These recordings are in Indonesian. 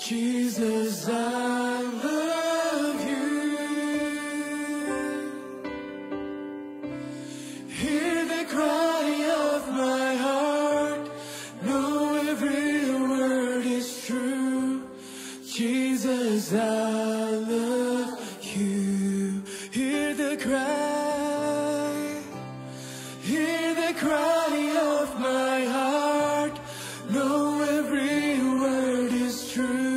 Jesus, I love you. Hear the cry of my heart. Know every word is true. Jesus, I love you. Hear the cry. Hear the cry of my heart. Know every word is true.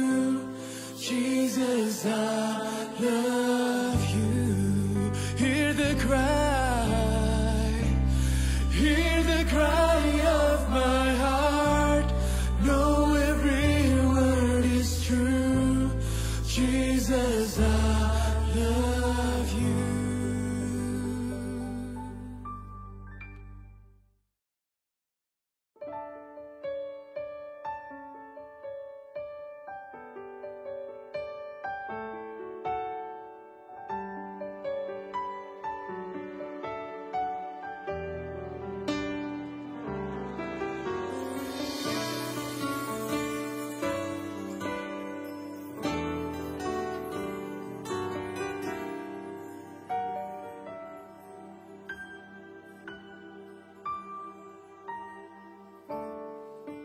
Jesus, I love you. Hear the cry. Hear the cry of my heart. Know every word is true. Jesus, I love you.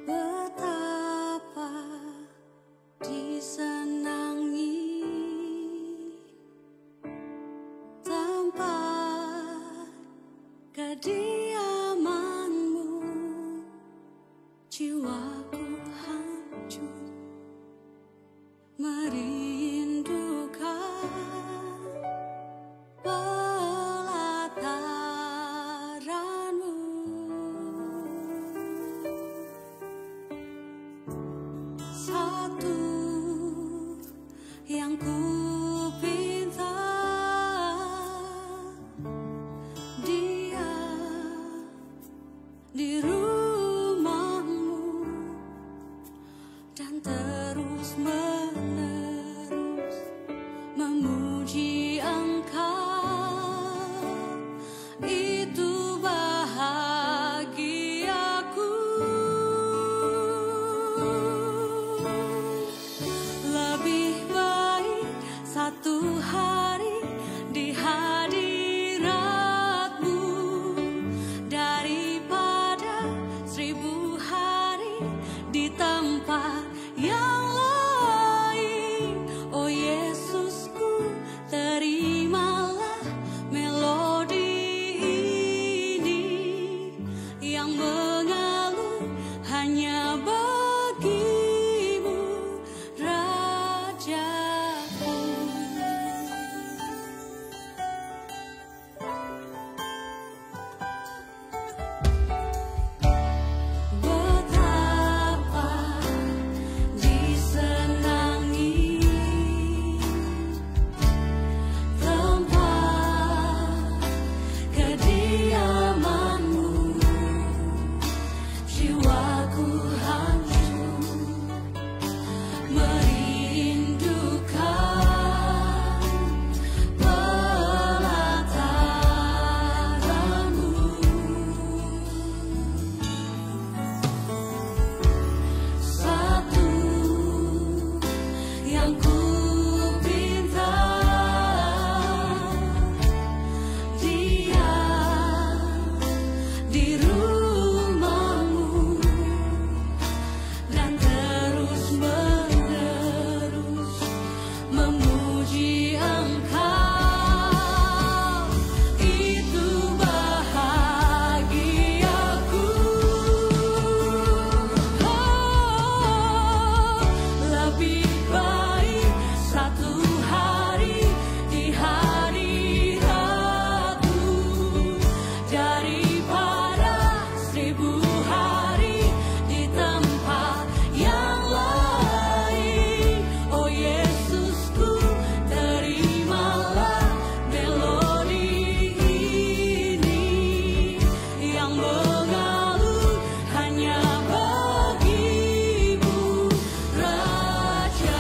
Betapa disenangi tempat kediamanmu, jiwaku hancur merindukan pelataranmu. Satu yang ku pinta, dia di rumahmu dan terus menerus memuji Engkau. Itu bahagiaku. Lebih baik satu hari di hadiratmu daripada 1000 hari di tempat yang lain. Oh Yesusku, terimalah melodi ini yang mengalun hanya bagimu, Rajaku. Betapa disenangi tempat kediamanmu, jiwaku hancur merindukan pelataranmu. Satu yang ku pinta, dia di rumahmu dan terus menerus memuji Engkau. Itu bahagiaku. Lebih baik satu hari di hadiratmu daripada 1000 hari di tempat yang lain. Oh Yesusku, terimalah melodi ini yang mengalun hanya bagimu, Rajaku.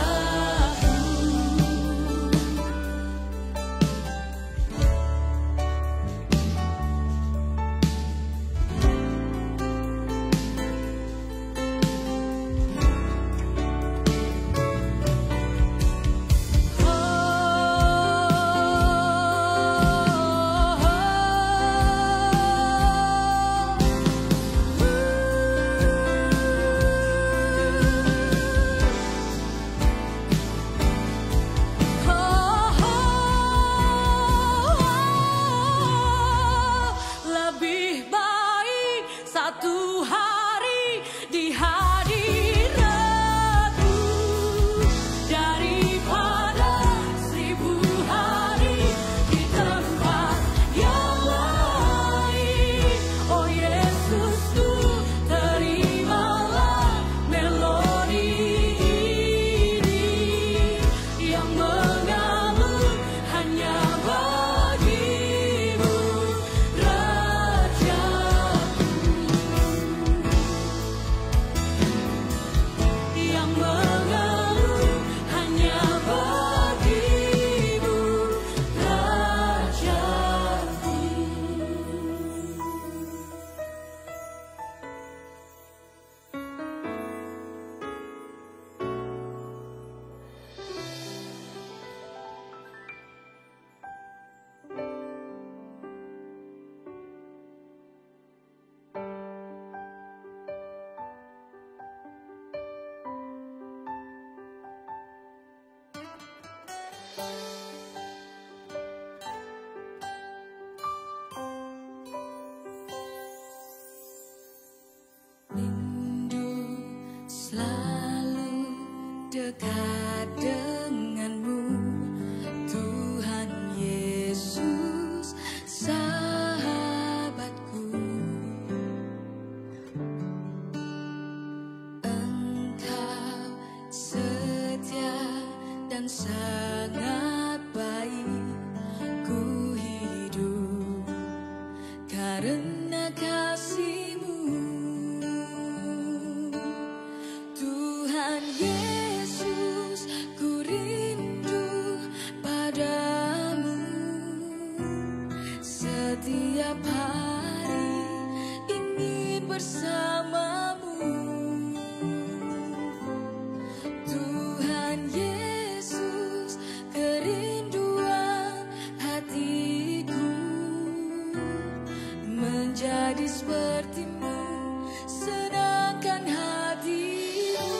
hari di hadirat-Mu, daripada 1000 hari di tempat yang lain. Oh Yesusku, terimalah melodi ini yang mengalun hanya bagi-Mu, Rajaku, yang mengalun hanya bagi-Mu, Rajaku. Rindu selalu dekat dengan-Mu, Tuhan Yesus, sahabatku. Engkau setia dan sangat baik, ku hidup karena kasih-Mu. Tuhan Yesus, ku rindu padamu. Setiap hari ingin bersamamu. Tuhan Yesus, kerinduan hatiku menjadi seperti-Mu, senangkan hati-Mu.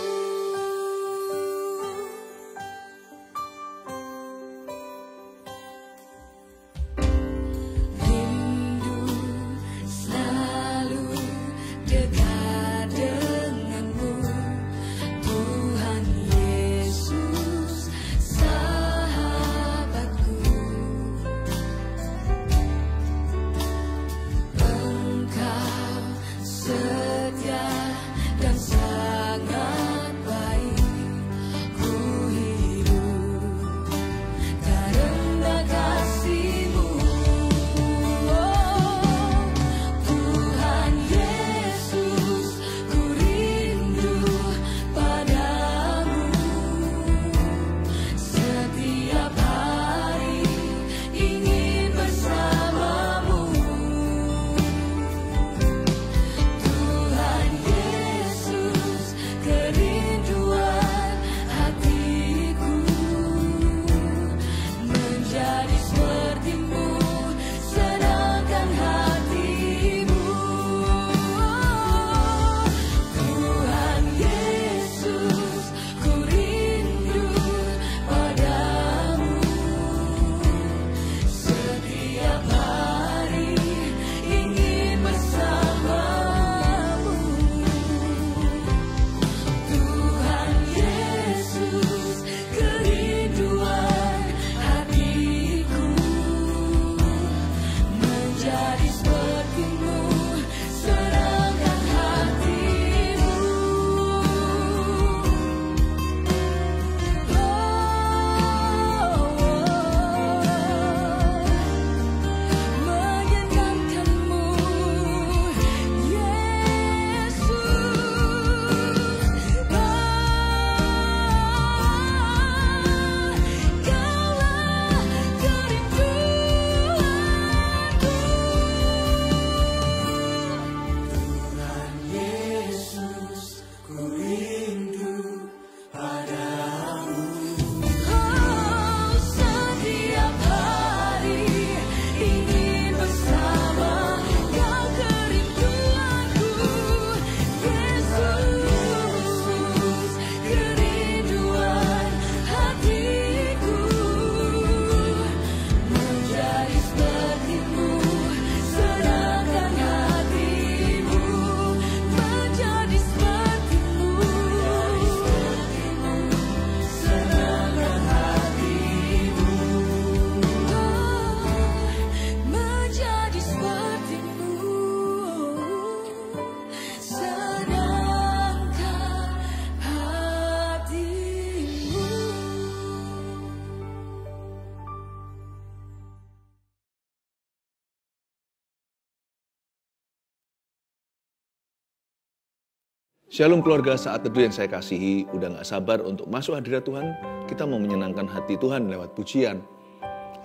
Shalom keluarga, saat teduh yang saya kasihi, udah gak sabar untuk masuk hadirat Tuhan. Kita mau menyenangkan hati Tuhan lewat pujian.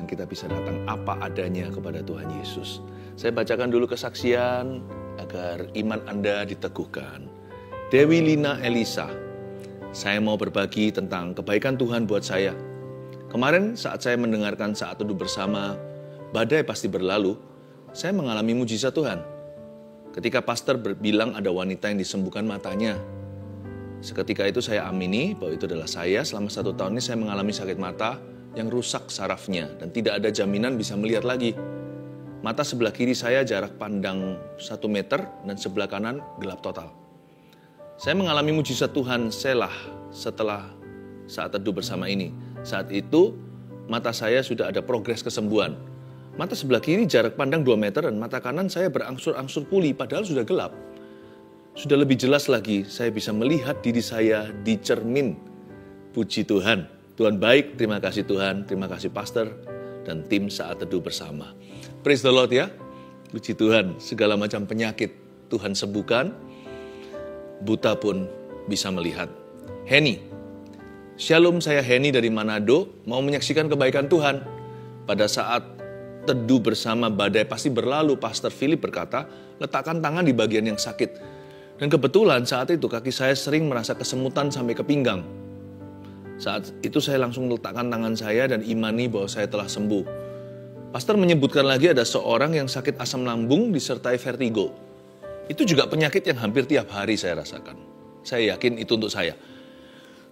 Dan kita bisa datang apa adanya kepada Tuhan Yesus. Saya bacakan dulu kesaksian agar iman Anda diteguhkan. Dewi Lina Elisa, saya mau berbagi tentang kebaikan Tuhan buat saya. Kemarin saat saya mendengarkan saat teduh bersama, badai pasti berlalu, saya mengalami mujizat Tuhan. Ketika pastor bilang ada wanita yang disembuhkan matanya. Seketika itu saya amini bahwa itu adalah saya. Selama 1 tahun ini saya mengalami sakit mata yang rusak sarafnya dan tidak ada jaminan bisa melihat lagi. Mata sebelah kiri saya jarak pandang 1 meter dan sebelah kanan gelap total. Saya mengalami mujizat Tuhan setelah saat teduh bersama ini. Saat itu mata saya sudah ada progres kesembuhan. Mata sebelah kiri jarak pandang 2 meter dan mata kanan saya berangsur-angsur pulih padahal sudah gelap. Sudah lebih jelas lagi saya bisa melihat diri saya di cermin. Puji Tuhan. Tuhan baik, terima kasih Tuhan, terima kasih pastor dan tim saat teduh bersama. Praise the Lord ya. Puji Tuhan, segala macam penyakit Tuhan sembuhkan. Buta pun bisa melihat. Henny. Shalom, saya Henny dari Manado, mau menyaksikan kebaikan Tuhan. Pada saat teduh bersama badai pasti berlalu, Pastor Philip berkata, letakkan tangan di bagian yang sakit. Dan kebetulan saat itu kaki saya sering merasa kesemutan sampai ke pinggang. Saat itu saya langsung letakkan tangan saya dan imani bahwa saya telah sembuh. Pastor menyebutkan lagi ada seorang yang sakit asam lambung disertai vertigo. Itu juga penyakit yang hampir tiap hari saya rasakan. Saya yakin itu untuk saya.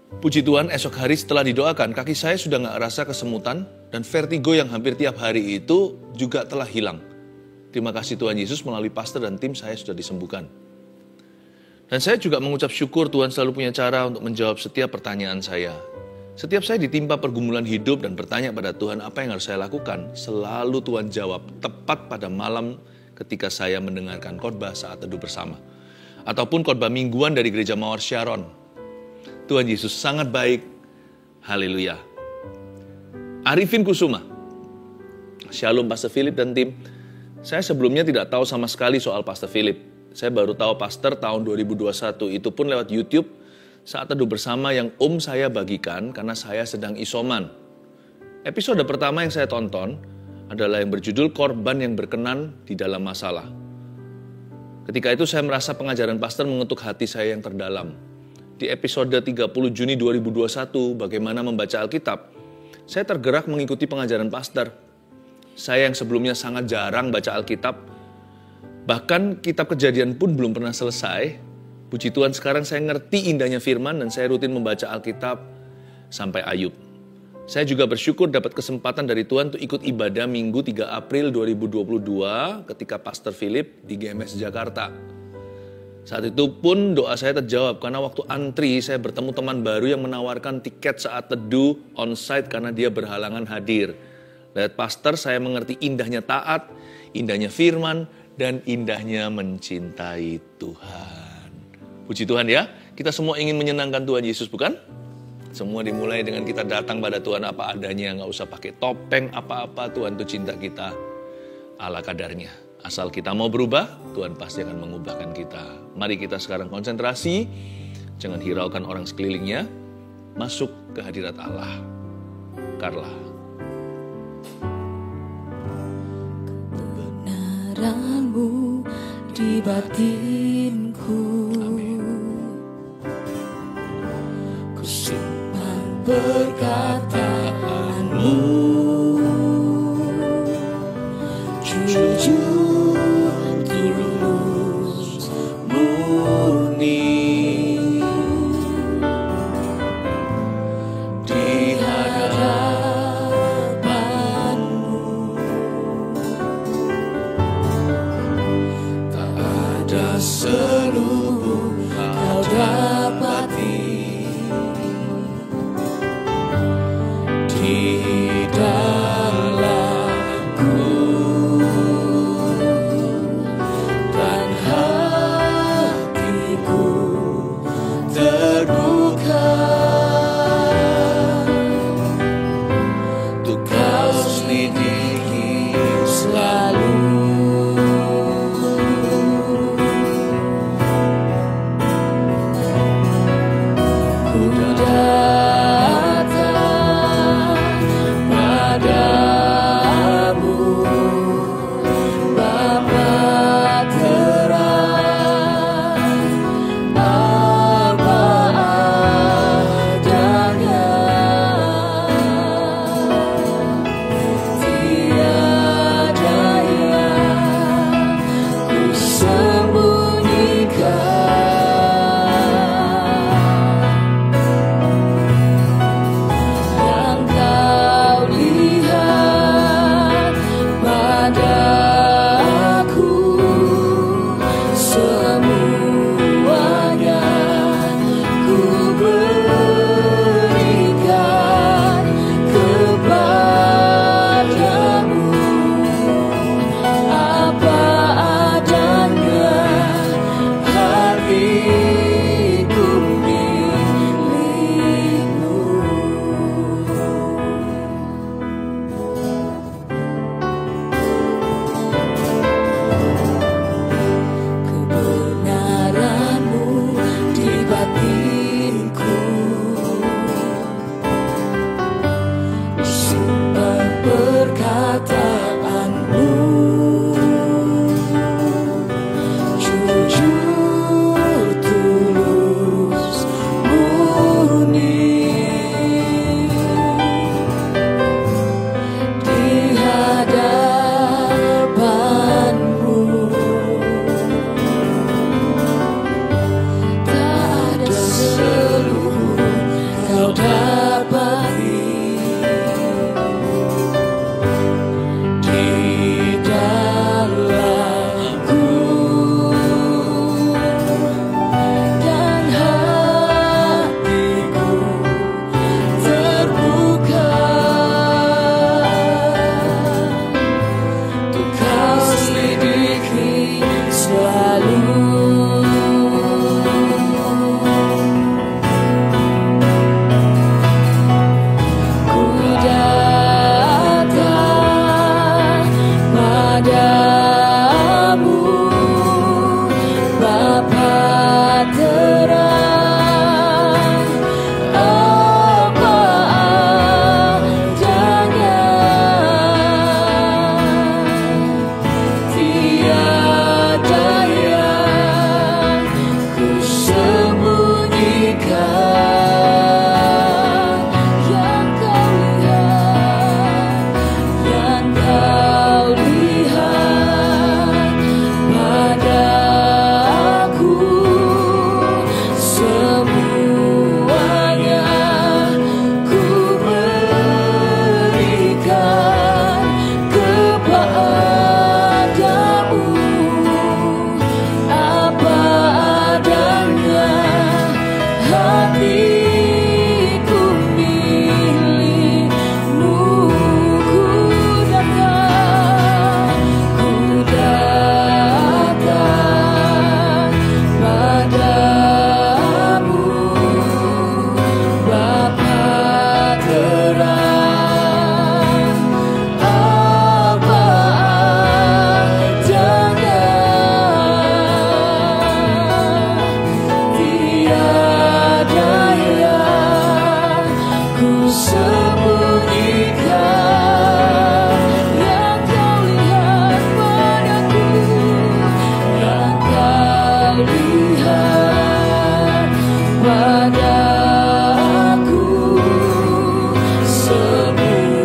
Puji Tuhan, esok hari setelah didoakan, kaki saya sudah gak rasa kesemutan dan vertigo yang hampir tiap hari itu juga telah hilang. Terima kasih Tuhan Yesus, melalui pastor dan tim saya sudah disembuhkan. Dan saya juga mengucap syukur Tuhan selalu punya cara untuk menjawab setiap pertanyaan saya. Setiap saya ditimpa pergumulan hidup dan bertanya pada Tuhan apa yang harus saya lakukan, selalu Tuhan jawab tepat pada malam ketika saya mendengarkan khotbah saat teduh bersama. Ataupun khotbah mingguan dari Gereja Mawar Sharon. Tuhan Yesus sangat baik. Haleluya. Arifin Kusuma. Shalom Pastor Philip dan tim. Saya sebelumnya tidak tahu sama sekali soal Pastor Philip. Saya baru tahu pastor tahun 2021. Itu pun lewat YouTube saat teduh bersama yang saya bagikan karena saya sedang isoman. Episode pertama yang saya tonton adalah yang berjudul Korban yang Berkenan di Dalam Masalah. Ketika itu saya merasa pengajaran pastor mengetuk hati saya yang terdalam. Di episode 30 Juni 2021, bagaimana membaca Alkitab, saya tergerak mengikuti pengajaran pastor. Saya yang sebelumnya sangat jarang baca Alkitab, bahkan kitab Kejadian pun belum pernah selesai. Puji Tuhan sekarang saya ngerti indahnya firman dan saya rutin membaca Alkitab sampai Ayub. Saya juga bersyukur dapat kesempatan dari Tuhan untuk ikut ibadah Minggu 3 April 2022 ketika Pastor Philip di GMS Jakarta. Saat itu pun doa saya terjawab karena waktu antri saya bertemu teman baru yang menawarkan tiket saat teduh on-site karena dia berhalangan hadir. Lewat pastor saya mengerti indahnya taat, indahnya firman, dan indahnya mencintai Tuhan. Puji Tuhan ya, kita semua ingin menyenangkan Tuhan Yesus bukan? Semua dimulai dengan kita datang pada Tuhan apa adanya, gak usah pakai topeng apa-apa, Tuhan itu cinta kita ala kadarnya. Asal kita mau berubah, Tuhan pasti akan mengubahkan kita. Mari kita sekarang konsentrasi, jangan hiraukan orang sekelilingnya, masuk ke hadirat Allah. Carla. Kebenaranmu di batinku, ku simpan perkataanmu, jujur. Seluruh kau dapati di dalam tiada yang ku sembunyikan, yang kau lihat padaku, yang kau lihat pada aku, semuanya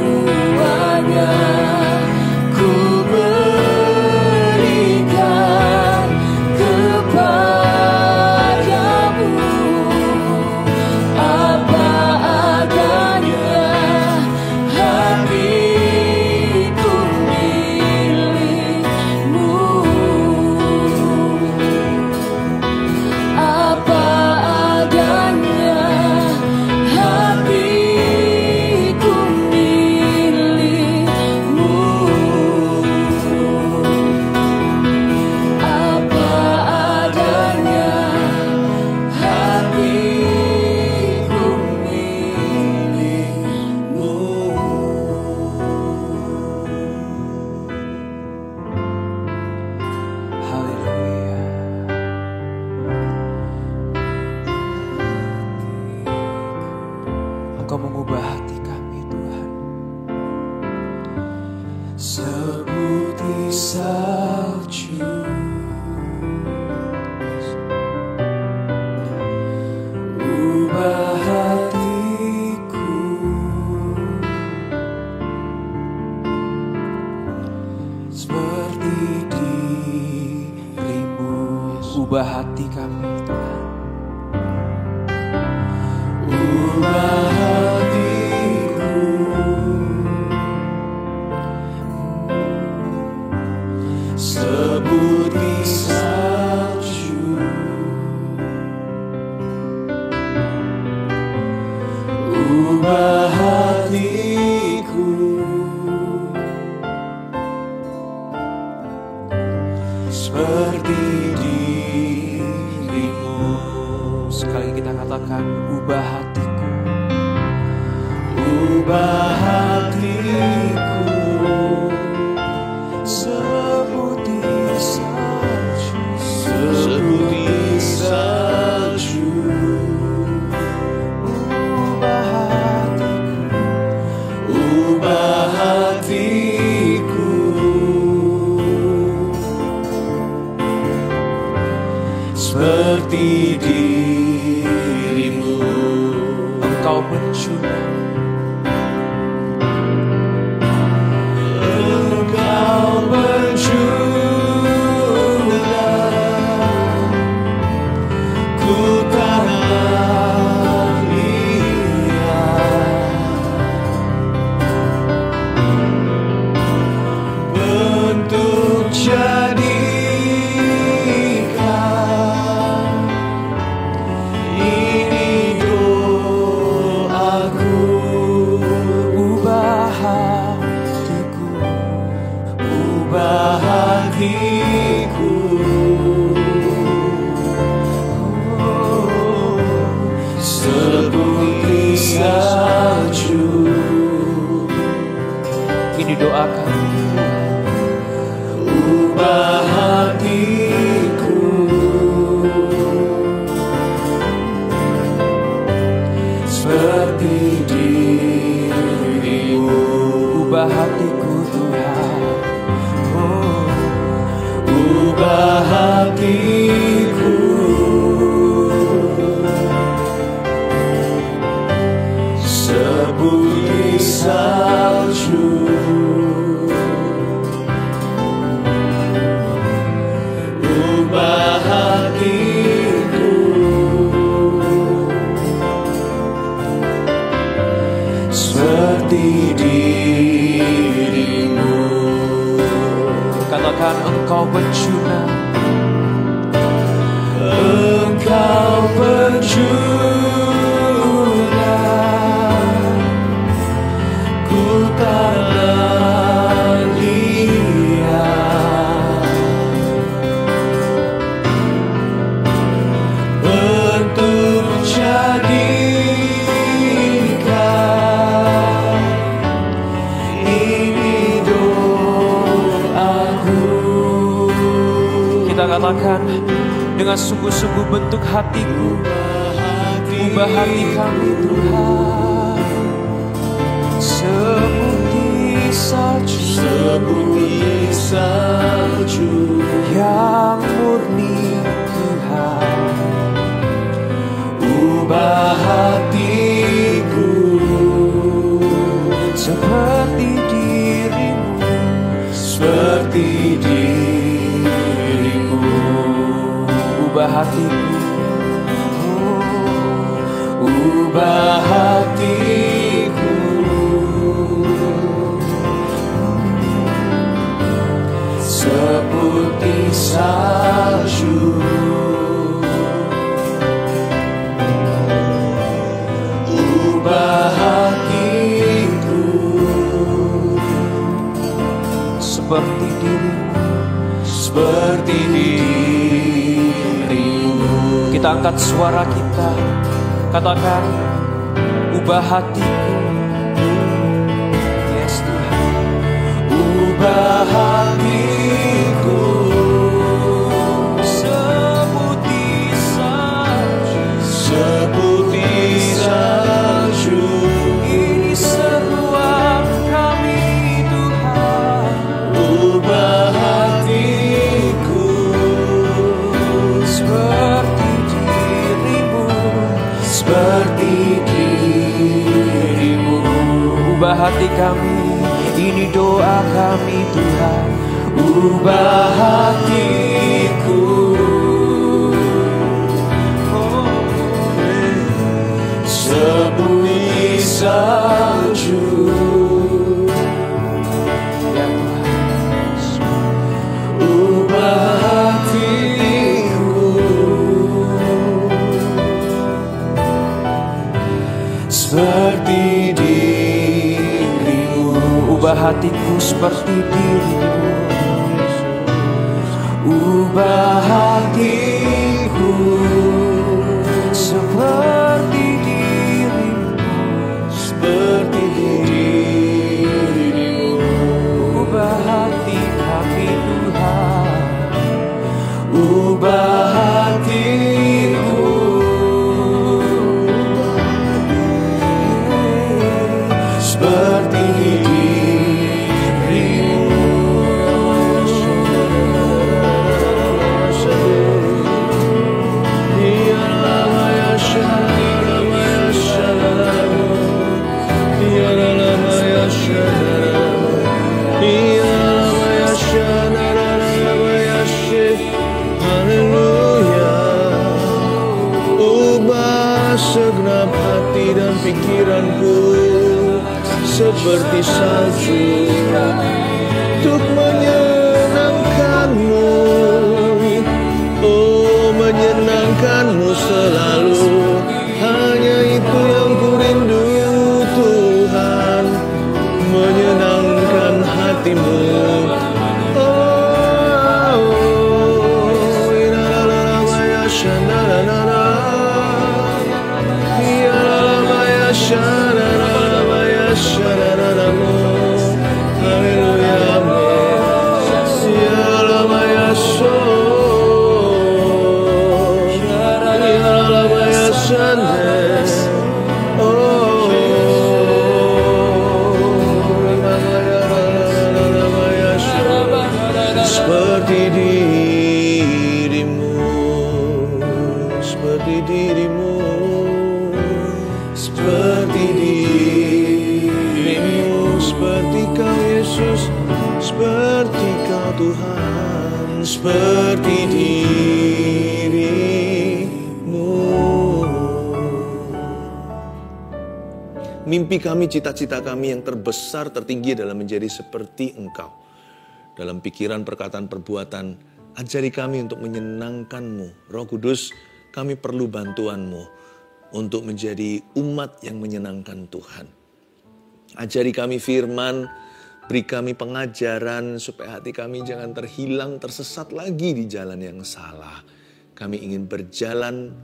ku berikan kepadamu. Apa adanya hatiku milikmu. Apa adanya hatiku milikmu. Apa adanya hatiku milikmu. Haleluya. Engkau mengubah hati kami, Tuhan. Seputih salju, ubah hatiku. Seperti dirimu, ubah hati kami, Tuhan. Ubah hatiku, seputih salju, ubah hatiku, seperti dirimu. Sekali kita katakan, ubah hatiku, ubah hatiku, seputih salju, seputih salju, ubah hatiku, ubah hatiku, seperti dirimu. Engkau mencurah, Engkau mencurah, ku tak lihat bentuk jadikan ini doaku. Ubah hatiku, ubah hatiku, oh, seputih salju. Ini doa kami, ubah hatiku, seperti dirimu. Ubah hatiku, Tuhan. Oh, ubah hatiku, seputih salju, ubah hatiku, seperti dirimu. Katakan, Engkau pencurah, Engkau pencurah, ku tak lihat bentuk jadikan ini doaku. Kita katakan dengan sungguh-sungguh, bentuk hatiku, Ubah hati kami Tuhan, seputih salju yang murni Tuhan. Ubah hatiku seperti dirimu, seperti dirimu. Ubah hatiku, ubah hatiku seputih salju. Ubah hatiku seperti dirimu, seperti dirimu. Kita angkat suara kita, katakan, ubah hatiku. Yes Tuhan. Ubah hatiku seputih salju, seputih salju. Ini seruan kami Tuhan. Ubah hatiku seperti dirimu, seperti dirimu. Ubah hati kami, ini doa kami Tuhan. Ubah hatiku, seputih salju. Ya Tuhan, ubah hatiku seperti dirimu. Ubah hatiku seperti dirimu. Ubah hatiku seperti dirimu, seperti dirimu. Ubah hati kami Tuhan. Ubah hatiku seperti segenap hati dan pikiranku seperti salju untuk menyenangkanmu. Oh, menyenangkanmu selalu, hanya itu yang ku rindu Tuhan, menyenangkan hatimu. Seperti dirimu, seperti dirimu, seperti dirimu, seperti Kau Yesus, seperti Kau Tuhan, seperti dirimu. Mimpi kami, cita-cita kami yang terbesar, tertinggi adalah menjadi seperti Engkau. Dalam pikiran, perkataan, perbuatan, ajari kami untuk menyenangkan-Mu. Roh Kudus, kami perlu bantuan-Mu untuk menjadi umat yang menyenangkan Tuhan. Ajari kami firman, beri kami pengajaran supaya hati kami jangan terhilang, tersesat lagi di jalan yang salah. Kami ingin berjalan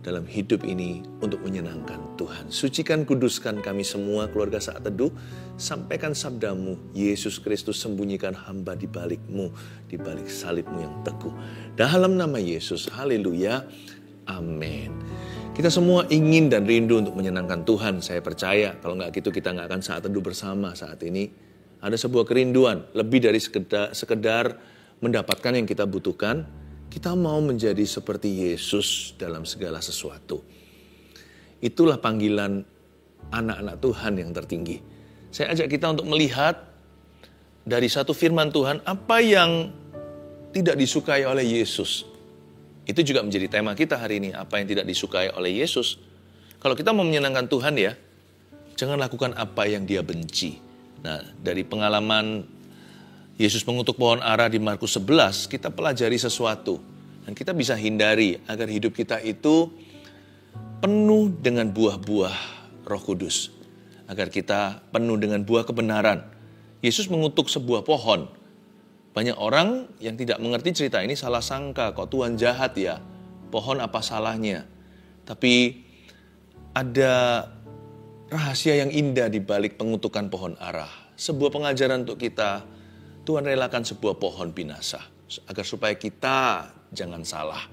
dalam hidup ini untuk menyenangkan Tuhan. Sucikan, kuduskan kami semua, keluarga Saat Teduh. Sampaikan sabdamu, Yesus Kristus, sembunyikan hamba di balik-Mu, di balik salib-Mu yang teguh. Dalam nama Yesus, haleluya, amin. Kita semua ingin dan rindu untuk menyenangkan Tuhan, saya percaya. Kalau nggak gitu kita nggak akan saat teduh bersama saat ini. Ada sebuah kerinduan, lebih dari sekedar mendapatkan yang kita butuhkan. Kita mau menjadi seperti Yesus dalam segala sesuatu. Itulah panggilan anak-anak Tuhan yang tertinggi. Saya ajak kita untuk melihat dari satu firman Tuhan, apa yang tidak disukai oleh Yesus. Itu juga menjadi tema kita hari ini, apa yang tidak disukai oleh Yesus. Kalau kita mau menyenangkan Tuhan ya, jangan lakukan apa yang dia benci. Nah, dari pengalaman Yesus mengutuk pohon ara di Markus 11, kita pelajari sesuatu. Dan kita bisa hindari agar hidup kita itu penuh dengan buah-buah Roh Kudus. Agar kita penuh dengan buah kebenaran. Yesus mengutuk sebuah pohon. Banyak orang yang tidak mengerti cerita ini salah sangka, kok Tuhan jahat ya, pohon apa salahnya. Tapi ada rahasia yang indah di balik pengutukan pohon ara. Sebuah pengajaran untuk kita, Tuhan relakan sebuah pohon binasa, agar supaya kita jangan salah.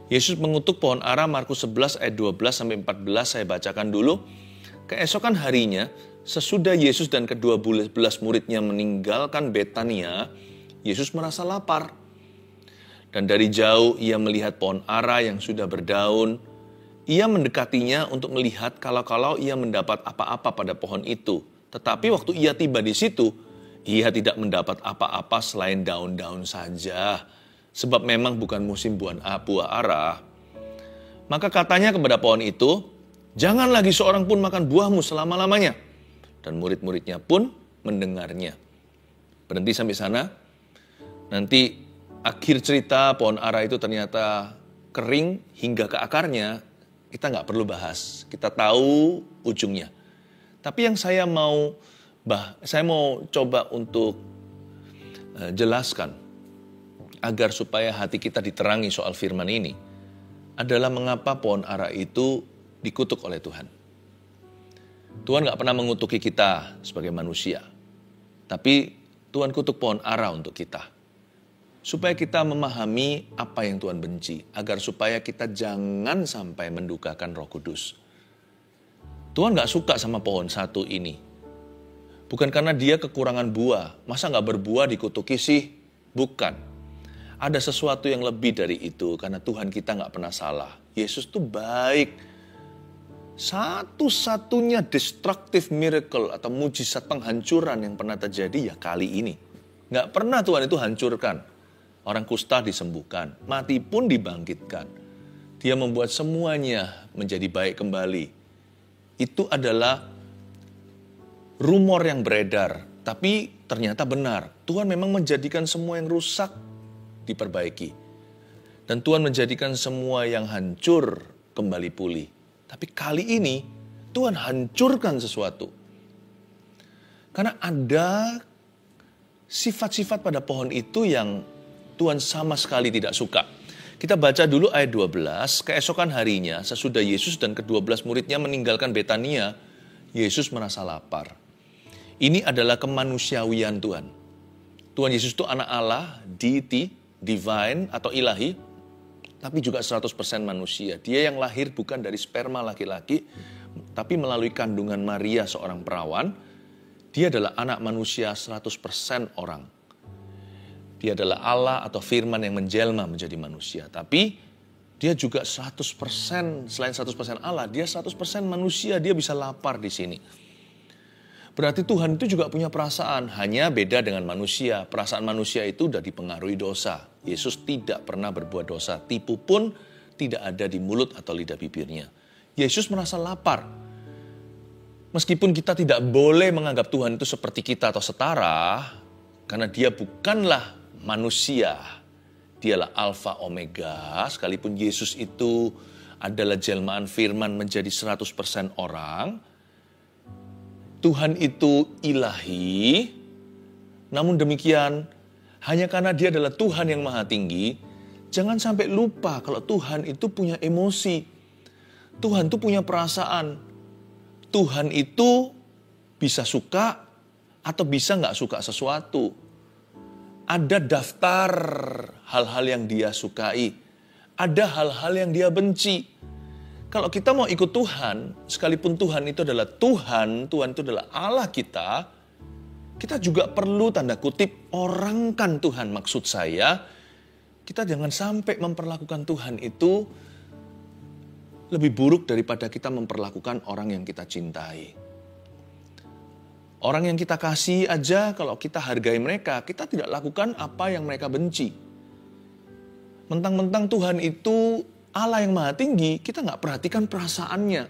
Yesus mengutuk pohon ara, Markus 11 ayat 12-14, saya bacakan dulu. Keesokan harinya, sesudah Yesus dan ke-12 muridnya meninggalkan Betania, Yesus merasa lapar. Dan dari jauh ia melihat pohon ara yang sudah berdaun. Ia mendekatinya untuk melihat kalau ia mendapat apa-apa pada pohon itu. Tetapi waktu ia tiba di situ, ia tidak mendapat apa-apa selain daun-daun saja. Sebab memang bukan musim buah ara. Maka katanya kepada pohon itu, jangan lagi seorang pun makan buahmu selama-lamanya. Dan murid-muridnya pun mendengarnya. Berhenti sampai sana. Nanti akhir cerita pohon ara itu ternyata kering hingga ke akarnya. Kita nggak perlu bahas. Kita tahu ujungnya. Tapi yang saya mau coba untuk jelaskan agar supaya hati kita diterangi soal firman ini adalah mengapa pohon ara itu dikutuk oleh Tuhan. Tuhan gak pernah mengutuki kita sebagai manusia. Tapi Tuhan kutuk pohon ara untuk kita. Supaya kita memahami apa yang Tuhan benci. Agar supaya kita jangan sampai mendukakan Roh Kudus. Tuhan gak suka sama pohon satu ini. Bukan karena dia kekurangan buah. Masa gak berbuah dikutuki sih? Bukan. Ada sesuatu yang lebih dari itu. Karena Tuhan kita gak pernah salah. Yesus tuh baik. Satu-satunya destructive miracle atau mujizat penghancuran yang pernah terjadi ya kali ini. Gak pernah Tuhan itu hancurkan. Orang kusta disembuhkan, mati pun dibangkitkan. Dia membuat semuanya menjadi baik kembali. Itu adalah rumor yang beredar, tapi ternyata benar. Tuhan memang menjadikan semua yang rusak diperbaiki. Dan Tuhan menjadikan semua yang hancur kembali pulih. Tapi kali ini Tuhan hancurkan sesuatu. Karena ada sifat-sifat pada pohon itu yang Tuhan sama sekali tidak suka. Kita baca dulu ayat 12. Keesokan harinya sesudah Yesus dan ke-12 muridnya meninggalkan Betania, Yesus merasa lapar. Ini adalah kemanusiawian Tuhan. Tuhan Yesus itu anak Allah, deity, divine atau ilahi, tapi juga 100% manusia. Dia yang lahir bukan dari sperma laki-laki, tapi melalui kandungan Maria seorang perawan. Dia adalah anak manusia 100% orang. Dia adalah Allah atau firman yang menjelma menjadi manusia. Tapi dia juga 100%, selain 100% Allah, dia 100% manusia. Dia bisa lapar di sini. Berarti Tuhan itu juga punya perasaan, hanya beda dengan manusia. Perasaan manusia itu sudah dipengaruhi dosa. Yesus tidak pernah berbuat dosa, tipu pun tidak ada di mulut atau lidah bibirnya. Yesus merasa lapar. Meskipun kita tidak boleh menganggap Tuhan itu seperti kita atau setara, karena dia bukanlah manusia. Dialah Alfa Omega, sekalipun Yesus itu adalah jelmaan firman menjadi 100% orang, Tuhan itu ilahi, namun demikian, hanya karena dia adalah Tuhan yang maha tinggi, jangan sampai lupa kalau Tuhan itu punya emosi. Tuhan itu punya perasaan. Tuhan itu bisa suka atau bisa nggak suka sesuatu. Ada daftar hal-hal yang dia sukai. Ada hal-hal yang dia benci. Kalau kita mau ikut Tuhan, sekalipun Tuhan itu adalah Tuhan, Tuhan itu adalah Allah kita juga perlu tanda kutip orangkan Tuhan. Maksud saya, kita jangan sampai memperlakukan Tuhan itu lebih buruk daripada kita memperlakukan orang yang kita cintai. Orang yang kita kasih aja, kalau kita hargai mereka, kita tidak lakukan apa yang mereka benci. Mentang-mentang Tuhan itu Allah yang maha tinggi, kita nggak perhatikan perasaannya.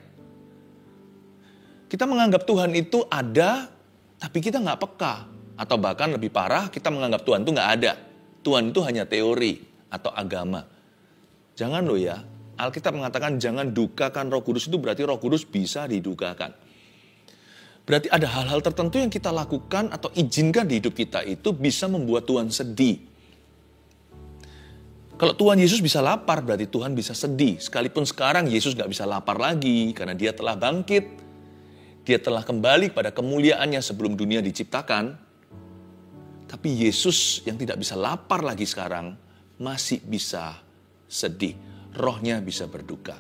Kita menganggap Tuhan itu ada, tapi kita nggak peka. Atau bahkan lebih parah, kita menganggap Tuhan itu nggak ada. Tuhan itu hanya teori atau agama. Jangan loh ya, Alkitab mengatakan jangan dukakan Roh Kudus, itu berarti Roh Kudus bisa didukakan. Berarti ada hal-hal tertentu yang kita lakukan atau izinkan di hidup kita itu bisa membuat Tuhan sedih. Kalau Tuhan Yesus bisa lapar, berarti Tuhan bisa sedih. Sekalipun sekarang Yesus gak bisa lapar lagi, karena dia telah bangkit. Dia telah kembali pada kemuliaannya sebelum dunia diciptakan. Tapi Yesus yang tidak bisa lapar lagi sekarang, masih bisa sedih. Rohnya bisa berduka.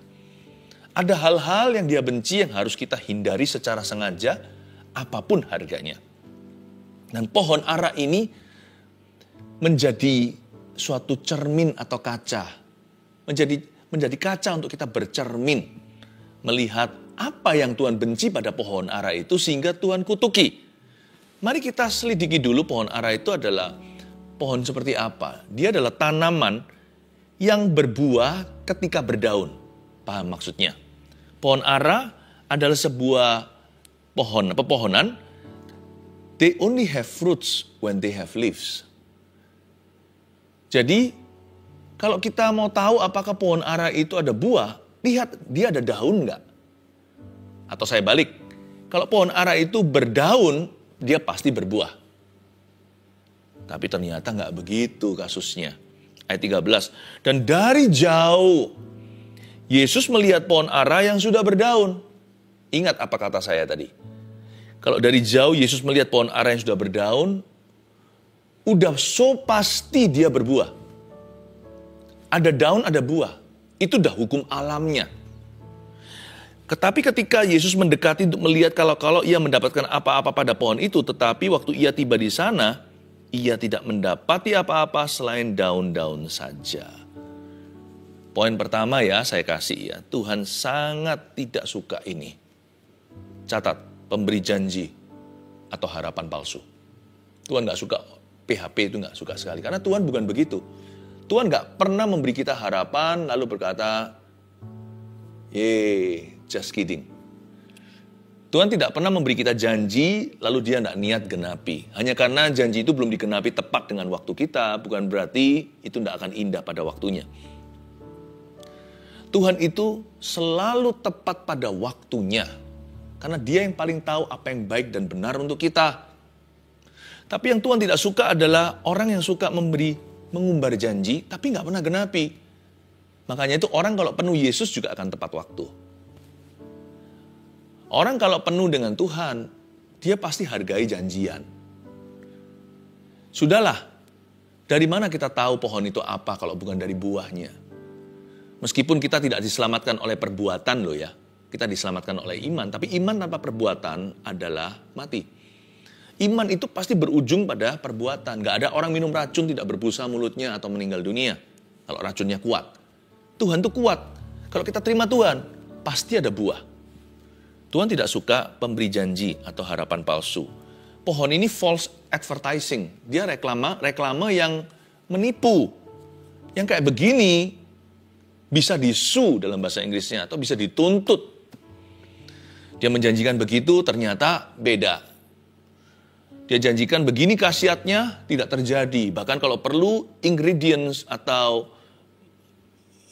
Ada hal-hal yang dia benci yang harus kita hindari secara sengaja, apapun harganya. Dan pohon ara ini menjadi suatu cermin atau kaca. Menjadi kaca untuk kita bercermin. Melihat apa yang Tuhan benci pada pohon ara itu sehingga Tuhan kutuki. Mari kita selidiki dulu pohon ara itu adalah pohon seperti apa. Dia adalah tanaman yang berbuah ketika berdaun. Paham maksudnya? Pohon ara adalah sebuah pepohonan. They only have fruits when they have leaves. Jadi, kalau kita mau tahu apakah pohon ara itu ada buah, lihat dia ada daun nggak? Atau saya balik, kalau pohon ara itu berdaun, dia pasti berbuah. Tapi ternyata nggak begitu kasusnya. Ayat 13, dan dari jauh, Yesus melihat pohon ara yang sudah berdaun. Ingat apa kata saya tadi? Kalau dari jauh Yesus melihat pohon ara yang sudah berdaun, udah so pasti dia berbuah. Ada daun, ada buah. Itu udah hukum alamnya. Tetapi ketika Yesus mendekati untuk melihat kalau ia mendapatkan apa-apa pada pohon itu, tetapi waktu ia tiba di sana, ia tidak mendapati apa-apa selain daun-daun saja. Poin pertama ya saya kasih ya, Tuhan sangat tidak suka ini. Catat, pemberi janji atau harapan palsu. Tuhan gak suka. PHP itu gak suka sekali. Karena Tuhan bukan begitu. Tuhan gak pernah memberi kita harapan lalu berkata, just kidding. Tuhan tidak pernah memberi kita janji lalu dia gak niat genapi. Hanya karena janji itu belum digenapi tepat dengan waktu kita, bukan berarti itu gak akan indah pada waktunya. Tuhan itu selalu tepat pada waktunya. Karena dia yang paling tahu apa yang baik dan benar untuk kita. Tapi yang Tuhan tidak suka adalah orang yang suka mengumbar janji, tapi gak pernah genapi. Makanya itu orang kalau penuh Yesus juga akan tepat waktu. Orang kalau penuh dengan Tuhan, dia pasti hargai janjian. Sudahlah, dari mana kita tahu pohon itu apa kalau bukan dari buahnya? Meskipun kita tidak diselamatkan oleh perbuatan loh ya. Kita diselamatkan oleh iman, tapi iman tanpa perbuatan adalah mati. Iman itu pasti berujung pada perbuatan. Gak ada orang minum racun tidak berbusa mulutnya atau meninggal dunia. Kalau racunnya kuat. Tuhan itu kuat. Kalau kita terima Tuhan, pasti ada buah. Tuhan tidak suka pemberi janji atau harapan palsu. Pohon ini false advertising. Dia reklame yang menipu. Yang kayak begini bisa disu dalam bahasa Inggrisnya atau bisa dituntut. Dia menjanjikan begitu, ternyata beda. Dia janjikan begini khasiatnya, tidak terjadi. Bahkan kalau perlu ingredients atau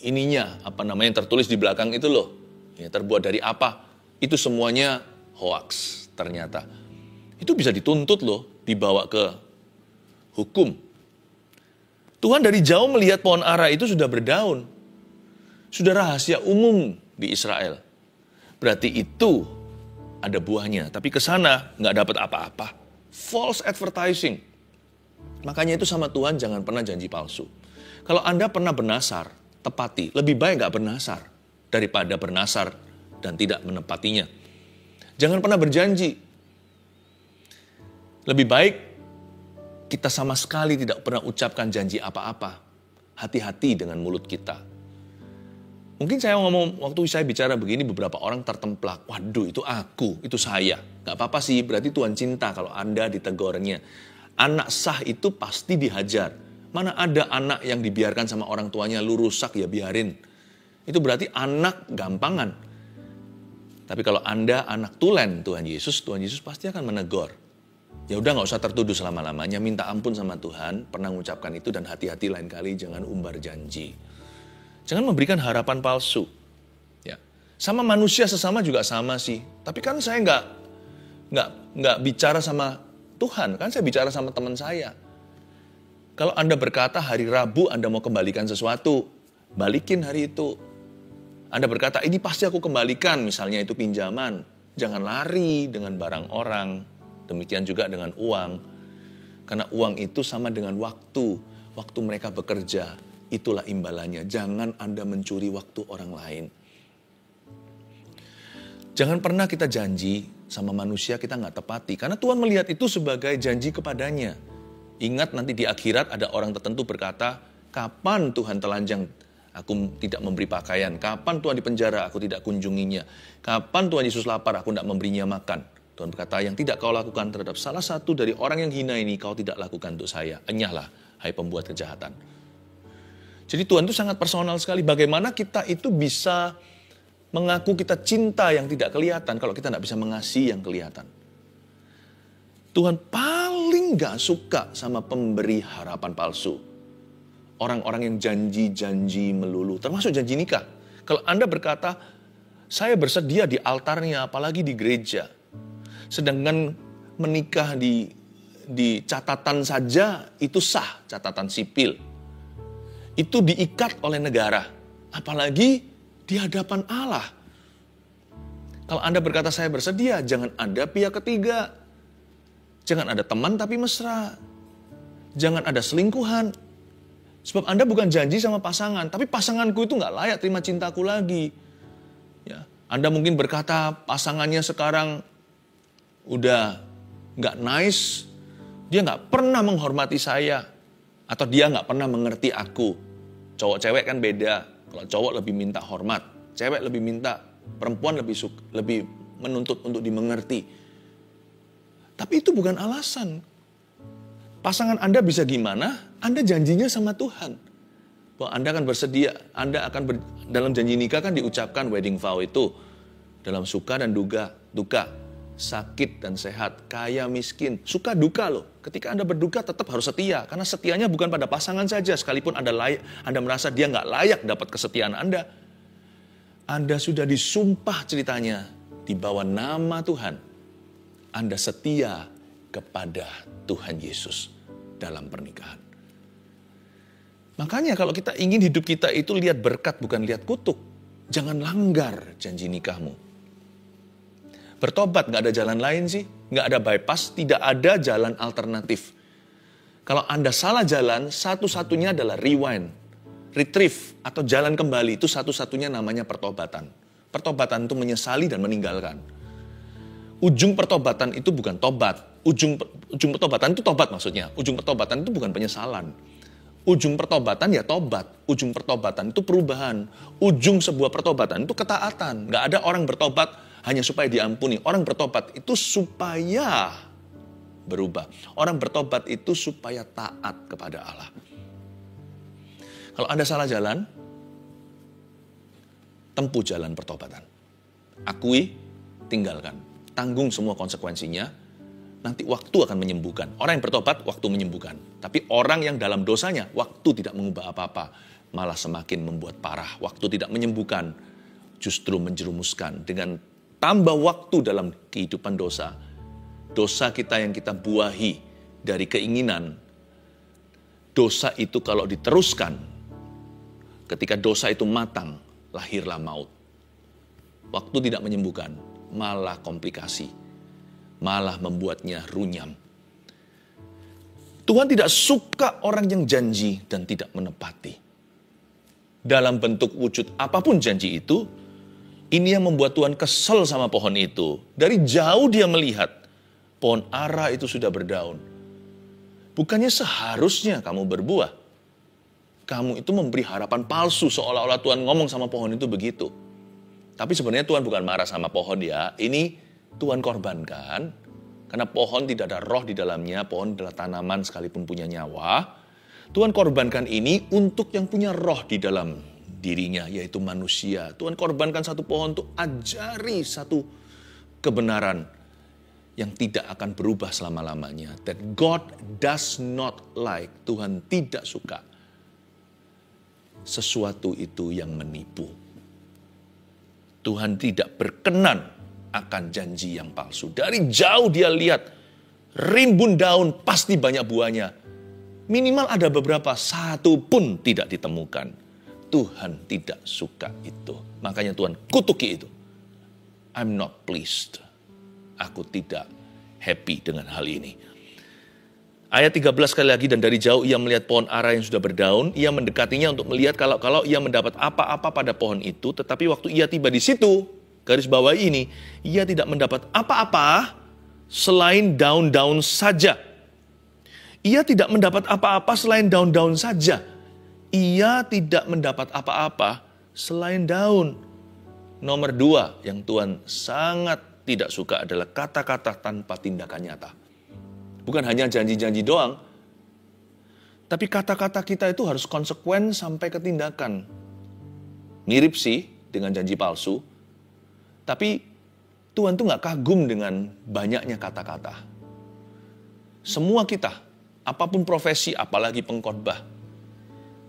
ininya, yang tertulis di belakang itu loh. Ya, terbuat dari apa? Itu semuanya hoax ternyata. Itu bisa dituntut loh, dibawa ke hukum. Tuhan dari jauh melihat pohon ara itu sudah berdaun. Sudah rahasia umum di Israel. Berarti itu ada buahnya. Tapi ke sana nggak dapat apa-apa. False advertising. Makanya itu sama Tuhan jangan pernah janji palsu. Kalau Anda pernah bernasar, tepati. Lebih baik nggak bernasar. daripada bernasar dan tidak menepatinya. Jangan pernah berjanji. Lebih baik kita sama sekali tidak pernah ucapkan janji apa-apa. Hati-hati dengan mulut kita. Mungkin saya ngomong, waktu saya bicara begini beberapa orang tertemplak. Waduh, itu aku, itu saya. Gak apa-apa sih, berarti Tuhan cinta kalau Anda ditegurnya. Anak sah itu pasti dihajar. Mana ada anak yang dibiarkan sama orang tuanya, lu rusak ya biarin. Itu berarti anak gampangan. Tapi kalau Anda anak tulen Tuhan Yesus pasti akan menegur. Ya udah gak usah tertuduh selama-lamanya, minta ampun sama Tuhan, pernah mengucapkan itu dan hati-hati lain kali jangan umbar janji. Jangan memberikan harapan palsu. Ya. Sama manusia sesama juga sama sih. Tapi kan saya nggak bicara sama Tuhan, kan saya bicara sama teman saya. Kalau Anda berkata hari Rabu Anda mau kembalikan sesuatu, balikin hari itu. Anda berkata ini pasti aku kembalikan, misalnya itu pinjaman. Jangan lari dengan barang orang. Demikian juga dengan uang. Karena uang itu sama dengan waktu. Waktu mereka bekerja. Itulah imbalannya. Jangan Anda mencuri waktu orang lain. Jangan pernah kita janji sama manusia kita nggak tepati. Karena Tuhan melihat itu sebagai janji kepadanya. Ingat nanti di akhirat ada orang tertentu berkata, kapan Tuhan telanjang aku tidak memberi pakaian. Kapan Tuhan di penjara aku tidak kunjunginya. Kapan Tuhan Yesus lapar aku tidak memberinya makan. Tuhan berkata yang tidak kau lakukan terhadap salah satu dari orang yang hina ini kau tidak lakukan untuk saya. Enyahlah hai pembuat kejahatan. Jadi Tuhan itu sangat personal sekali. Bagaimana kita itu bisa mengaku kita cinta yang tidak kelihatan kalau kita tidak bisa mengasihi yang kelihatan. Tuhan paling gak suka sama pemberi harapan palsu. Orang-orang yang janji-janji melulu, termasuk janji nikah. Kalau Anda berkata, saya bersedia di altarnya, apalagi di gereja. Sedangkan menikah di catatan saja, itu sah, catatan sipil. Itu diikat oleh negara. Apalagi di hadapan Allah. Kalau Anda berkata saya bersedia, jangan ada pihak ketiga. Jangan ada teman tapi mesra. Jangan ada selingkuhan. Sebab Anda bukan janji sama pasangan, tapi pasanganku itu gak layak terima cintaku lagi. Ya, Anda mungkin berkata pasangannya sekarang udah gak nice, dia gak pernah menghormati saya, atau dia gak pernah mengerti aku. Cowok cewek kan beda. Kalau cowok lebih minta hormat, cewek lebih minta, perempuan lebih menuntut untuk dimengerti. Tapi itu bukan alasan. Pasangan Anda bisa gimana? Anda janjinya sama Tuhan. Bahwa Anda akan bersedia, dalam janji nikah kan diucapkan wedding vow itu. Dalam suka dan duka, sakit dan sehat, kaya miskin, suka duka loh. Ketika Anda berduka tetap harus setia. Karena setianya bukan pada pasangan saja. Sekalipun Anda merasa dia nggak layak dapat kesetiaan Anda. Anda sudah disumpah ceritanya di bawah nama Tuhan. Anda setia kepada Tuhan Yesus dalam pernikahan. Makanya kalau kita ingin hidup kita itu lihat berkat bukan lihat kutuk. Jangan langgar janji nikahmu. Bertobat gak ada jalan lain sih. Gak ada bypass, tidak ada jalan alternatif. Kalau Anda salah jalan, satu-satunya adalah rewind, retrieve, atau jalan kembali. Itu satu-satunya namanya pertobatan. Pertobatan itu menyesali dan meninggalkan. Ujung pertobatan itu bukan tobat. Ujung pertobatan itu tobat maksudnya. Ujung pertobatan itu bukan penyesalan. Ujung pertobatan ya tobat. Ujung pertobatan itu perubahan. Ujung sebuah pertobatan itu ketaatan. Gak ada orang bertobat hanya supaya diampuni. Orang bertobat itu supaya berubah. Orang bertobat itu supaya taat kepada Allah. Kalau Anda salah jalan, tempuh jalan pertobatan. Akui, tinggalkan. Tanggung semua konsekuensinya. Nanti waktu akan menyembuhkan. Orang yang bertobat, waktu menyembuhkan. Tapi orang yang dalam dosanya, waktu tidak mengubah apa-apa. Malah semakin membuat parah. Waktu tidak menyembuhkan, justru menjerumuskan. Dengan tambah waktu dalam kehidupan dosa. Dosa kita yang kita buahi dari keinginan. Dosa itu kalau diteruskan, ketika dosa itu matang, lahirlah maut. Waktu tidak menyembuhkan, malah komplikasi. Malah membuatnya runyam. Tuhan tidak suka orang yang janji dan tidak menepati. Dalam bentuk wujud apapun janji itu, Ini yang membuat Tuhan kesel sama pohon itu. Dari jauh dia melihat pohon ara itu sudah berdaun. Bukannya seharusnya kamu berbuah. Kamu itu memberi harapan palsu seolah-olah Tuhan ngomong sama pohon itu begitu. Tapi sebenarnya Tuhan bukan marah sama pohon ya. Ini Tuhan korbankan. Karena pohon tidak ada roh di dalamnya. Pohon adalah tanaman sekalipun punya nyawa. Tuhan korbankan ini untuk yang punya roh di dalam dirinya, yaitu manusia. Tuhan korbankan satu pohon untuk ajari satu kebenaran yang tidak akan berubah selama-lamanya. That God does not like. Tuhan tidak suka sesuatu itu yang menipu. Tuhan tidak berkenan akan janji yang palsu. Dari jauh dia lihat rimbun daun, pasti banyak buahnya. Minimal ada beberapa, satu pun tidak ditemukan. Tuhan tidak suka itu. Makanya Tuhan kutuki itu. I'm not pleased. Aku tidak happy dengan hal ini. Ayat 13 sekali lagi, dan dari jauh ia melihat pohon ara yang sudah berdaun. Ia mendekatinya untuk melihat kalau ia mendapat apa-apa pada pohon itu. Tetapi waktu ia tiba di situ, garis bawah ini, ia tidak mendapat apa-apa selain daun-daun saja. Ia tidak mendapat apa-apa selain daun-daun saja. Ia tidak mendapat apa-apa selain daun. Nomor 2 yang Tuhan sangat tidak suka adalah kata-kata tanpa tindakan nyata. Bukan hanya janji-janji doang, tapi kata-kata kita itu harus konsekuen sampai ke tindakan. Mirip sih dengan janji palsu, tapi Tuhan tuh gak kagum dengan banyaknya kata-kata. Semua kita, apapun profesi, apalagi pengkhotbah.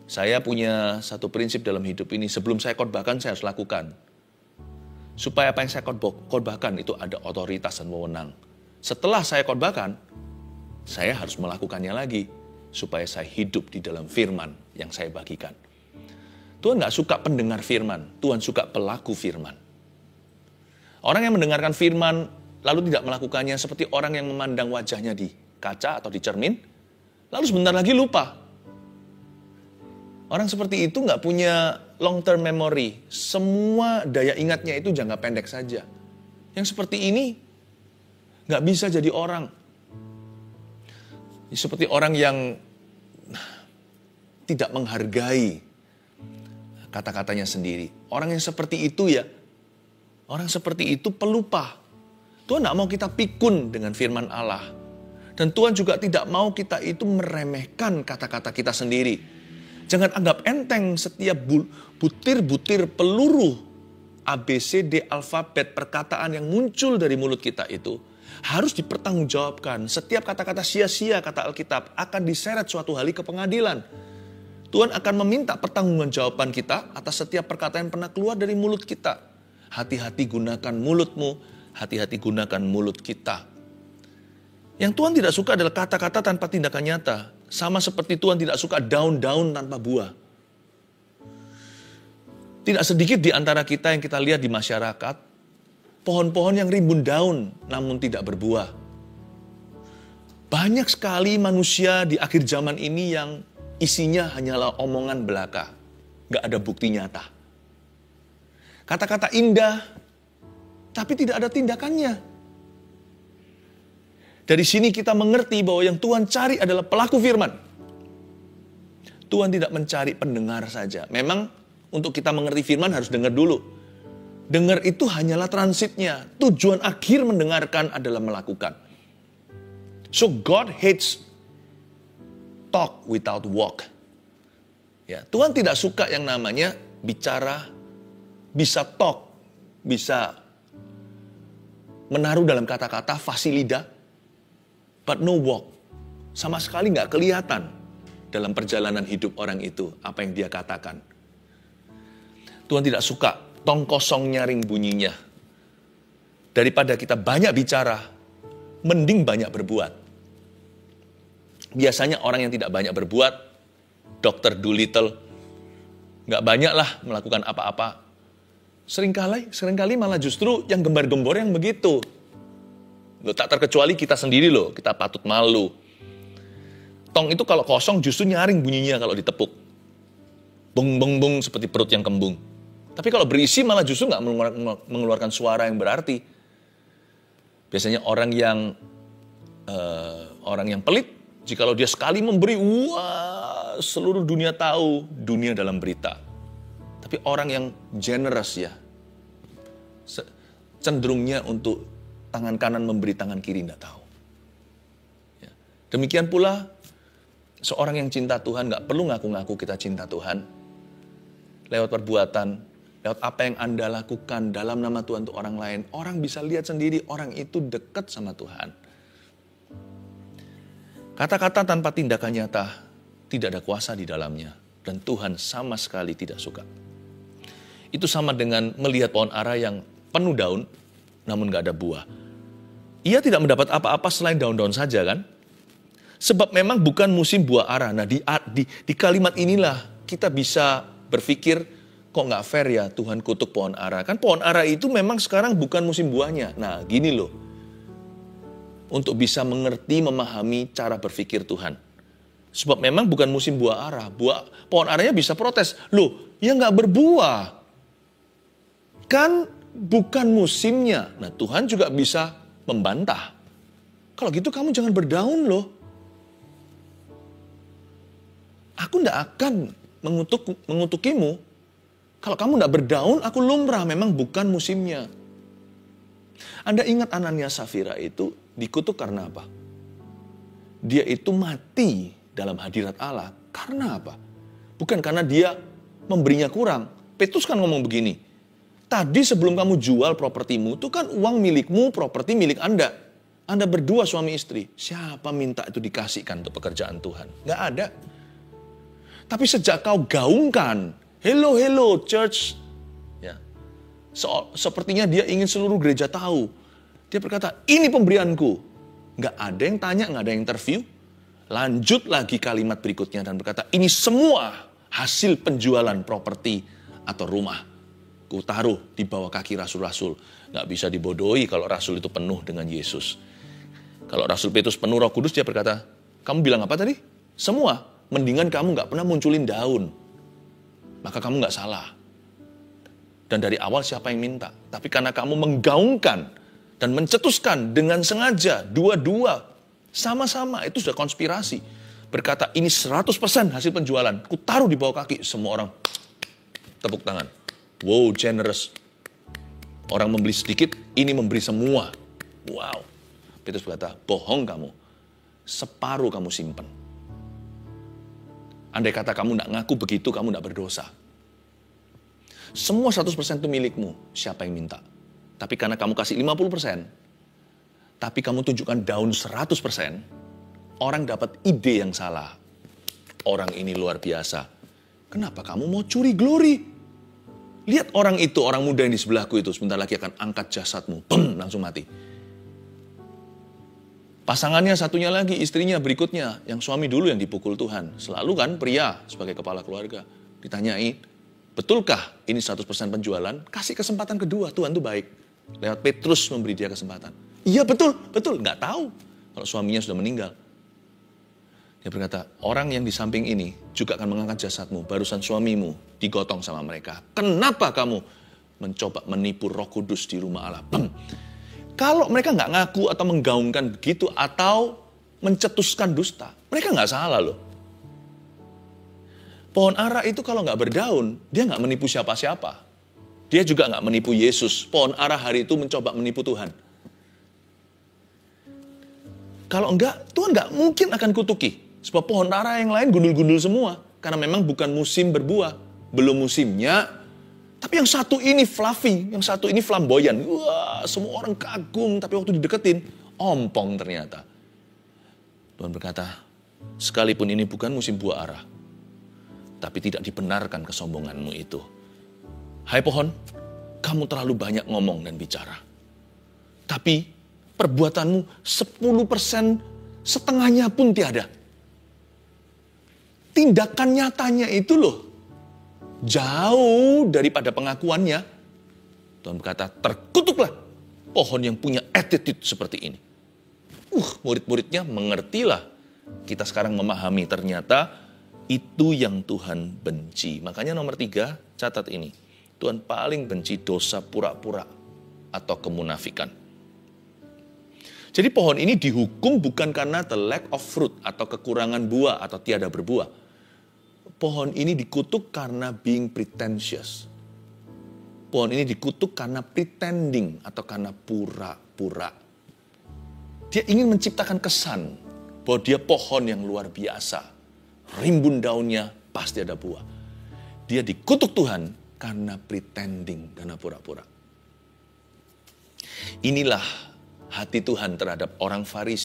Saya punya satu prinsip dalam hidup ini, sebelum saya khotbahkan, saya harus lakukan. Supaya apa yang saya khotbahkan itu ada otoritas dan wewenang. Setelah saya khotbahkan, saya harus melakukannya lagi, supaya saya hidup di dalam firman yang saya bagikan. Tuhan gak suka pendengar firman, Tuhan suka pelaku firman. Orang yang mendengarkan firman, lalu tidak melakukannya seperti orang yang memandang wajahnya di kaca atau di cermin, lalu sebentar lagi lupa. Orang seperti itu gak punya long term memory. Semua daya ingatnya itu jangka pendek saja. Yang seperti ini gak bisa jadi orang. Seperti orang yang tidak menghargai kata-katanya sendiri. Orang yang seperti itu ya, orang seperti itu pelupa. Tuhan gak mau kita pikun dengan firman Allah. Dan Tuhan juga tidak mau kita itu meremehkan kata-kata kita sendiri. Jangan anggap enteng setiap butir-butir peluru ABCD alfabet perkataan yang muncul dari mulut kita itu harus dipertanggungjawabkan. Setiap kata-kata sia-sia, kata Alkitab, akan diseret suatu hari ke pengadilan. Tuhan akan meminta pertanggungjawaban kita atas setiap perkataan yang pernah keluar dari mulut kita. Hati-hati gunakan mulutmu, hati-hati gunakan mulut kita. Yang Tuhan tidak suka adalah kata-kata tanpa tindakan nyata. Sama seperti Tuhan tidak suka daun-daun tanpa buah. Tidak sedikit di antara kita yang kita lihat di masyarakat, pohon-pohon yang rimbun daun namun tidak berbuah. Banyak sekali manusia di akhir zaman ini yang isinya hanyalah omongan belaka. Gak ada bukti nyata. Kata-kata indah, tapi tidak ada tindakannya. Dari sini kita mengerti bahwa yang Tuhan cari adalah pelaku firman. Tuhan tidak mencari pendengar saja. Memang untuk kita mengerti firman harus dengar dulu. Dengar itu hanyalah transitnya. Tujuan akhir mendengarkan adalah melakukan. So God hates talk without walk. Ya, Tuhan tidak suka yang namanya bicara, bisa talk, bisa menaruh dalam kata-kata fasih lidah, but no walk. Sama sekali gak kelihatan dalam perjalanan hidup orang itu apa yang dia katakan. Tuhan tidak suka tong kosong nyaring bunyinya. Daripada kita banyak bicara, mending banyak berbuat. Biasanya orang yang tidak banyak berbuat, Dr. Dolittle, gak banyak lah melakukan apa-apa. Seringkali malah justru yang gembar-gembor yang begitu. Loh, tak terkecuali kita sendiri loh, kita patut malu. Tong itu kalau kosong justru nyaring bunyinya kalau ditepuk. Bung bung bung seperti perut yang kembung. Tapi kalau berisi malah justru nggak mengeluarkan suara yang berarti. Biasanya orang yang pelit, jikalau dia sekali memberi, wah, seluruh dunia tahu, dunia dalam berita. Tapi orang yang generous ya, cenderungnya untuk tangan kanan memberi, tangan kiri tidak tahu. Ya. Demikian pula, seorang yang cinta Tuhan nggak perlu ngaku-ngaku kita cinta Tuhan. Lewat perbuatan, lewat apa yang Anda lakukan dalam nama Tuhan untuk orang lain, orang bisa lihat sendiri orang itu dekat sama Tuhan. Kata-kata tanpa tindakan nyata tidak ada kuasa di dalamnya, dan Tuhan sama sekali tidak suka. Itu sama dengan melihat pohon ara yang penuh daun, namun nggak ada buah. Ia tidak mendapat apa-apa selain daun-daun saja kan? Sebab memang bukan musim buah ara. Nah di kalimat inilah kita bisa berpikir, kok nggak fair ya Tuhan kutuk pohon ara. Kan pohon ara itu memang sekarang bukan musim buahnya. Nah gini loh, untuk bisa mengerti, memahami cara berpikir Tuhan. Sebab memang bukan musim buah ara. Pohon aranya bisa protes, loh ya nggak berbuah. Kan bukan musimnya. Nah Tuhan juga bisa membantah. Kalau gitu kamu jangan berdaun loh. Aku tidak akan mengutukimu. Kalau kamu tidak berdaun, aku lumrah. Memang bukan musimnya. Anda ingat Anania Safira itu dikutuk karena apa? Dia itu mati dalam hadirat Allah. Karena apa? Bukan karena dia memberinya kurang. Petrus kan ngomong begini. Tadi sebelum kamu jual propertimu, itu kan uang milikmu, properti milik Anda. Anda berdua suami istri. Siapa minta itu dikasihkan untuk pekerjaan Tuhan? Nggak ada. Tapi sejak kau gaungkan, hello church, ya, sepertinya dia ingin seluruh gereja tahu. Dia berkata, ini pemberianku. Nggak ada yang tanya, nggak ada yang interview. Lanjut lagi kalimat berikutnya dan berkata, ini semua hasil penjualan properti atau rumah. Ku taruh di bawah kaki rasul-rasul. Nggak bisa dibodohi kalau rasul itu penuh dengan Yesus. Kalau Rasul Petrus penuh Roh Kudus, dia berkata, kamu bilang apa tadi? Semua. Mendingan kamu nggak pernah munculin daun. Maka kamu nggak salah. Dan dari awal siapa yang minta? Tapi karena kamu menggaungkan dan mencetuskan dengan sengaja, dua-dua, sama-sama, itu sudah konspirasi. Berkata, ini 100% hasil penjualan. Ku taruh di bawah kaki. Semua orang tepuk tangan. Wow, generous. Orang membeli sedikit, ini memberi semua. Wow. Petrus berkata, bohong kamu. Separuh kamu simpan. Andai kata kamu tidak ngaku begitu, kamu tidak berdosa. Semua 100% itu milikmu. Siapa yang minta? Tapi karena kamu kasih 50%, tapi kamu tunjukkan daun 100%, orang dapat ide yang salah. Orang ini luar biasa. Kenapa kamu mau curi glory? Lihat orang itu, orang muda yang di sebelahku itu, sebentar lagi akan angkat jasadmu. Bum, langsung mati. Pasangannya satunya lagi, istrinya berikutnya, yang suami dulu yang dipukul Tuhan. Selalu kan pria sebagai kepala keluarga. Ditanyain, betulkah ini 100% penjualan? Kasih kesempatan kedua, Tuhan itu baik. Lewat Petrus memberi dia kesempatan. Iya betul. Nggak tahu kalau suaminya sudah meninggal. Dia berkata, orang yang di samping ini juga akan mengangkat jasadmu. Barusan suamimu digotong sama mereka. Kenapa kamu mencoba menipu Roh Kudus di rumah Allah? Kalau mereka nggak ngaku atau menggaungkan begitu atau mencetuskan dusta, mereka nggak salah loh. Pohon ara itu kalau nggak berdaun, dia nggak menipu siapa-siapa. Dia juga nggak menipu Yesus. Pohon ara hari itu mencoba menipu Tuhan. Kalau enggak, Tuhan nggak mungkin akan kutuki. Sebab pohon ara yang lain gundul-gundul semua. Karena memang bukan musim berbuah. Belum musimnya. Tapi yang satu ini fluffy. Yang satu ini flamboyan. Wah, semua orang kagum. Tapi waktu dideketin, ompong ternyata. Tuhan berkata, sekalipun ini bukan musim buah ara, tapi tidak dibenarkan kesombonganmu itu. Hai pohon, kamu terlalu banyak ngomong dan bicara. Tapi perbuatanmu 10%, setengahnya pun tiada. Tindakan nyatanya itu loh, jauh daripada pengakuannya. Tuhan berkata, terkutuklah pohon yang punya attitude seperti ini. Murid-muridnya mengertilah. Kita sekarang memahami ternyata itu yang Tuhan benci. Makanya nomor 3, catat ini. Tuhan paling benci dosa pura-pura atau kemunafikan. Jadi pohon ini dihukum bukan karena the lack of fruit atau kekurangan buah atau tiada berbuah. Pohon ini dikutuk karena being pretentious. Pohon ini dikutuk karena pretending atau karena pura-pura. Dia ingin menciptakan kesan bahwa dia pohon yang luar biasa. Rimbun daunnya pasti ada buah. Dia dikutuk Tuhan karena pretending, karena pura-pura. Inilah hati Tuhan terhadap orang Farisi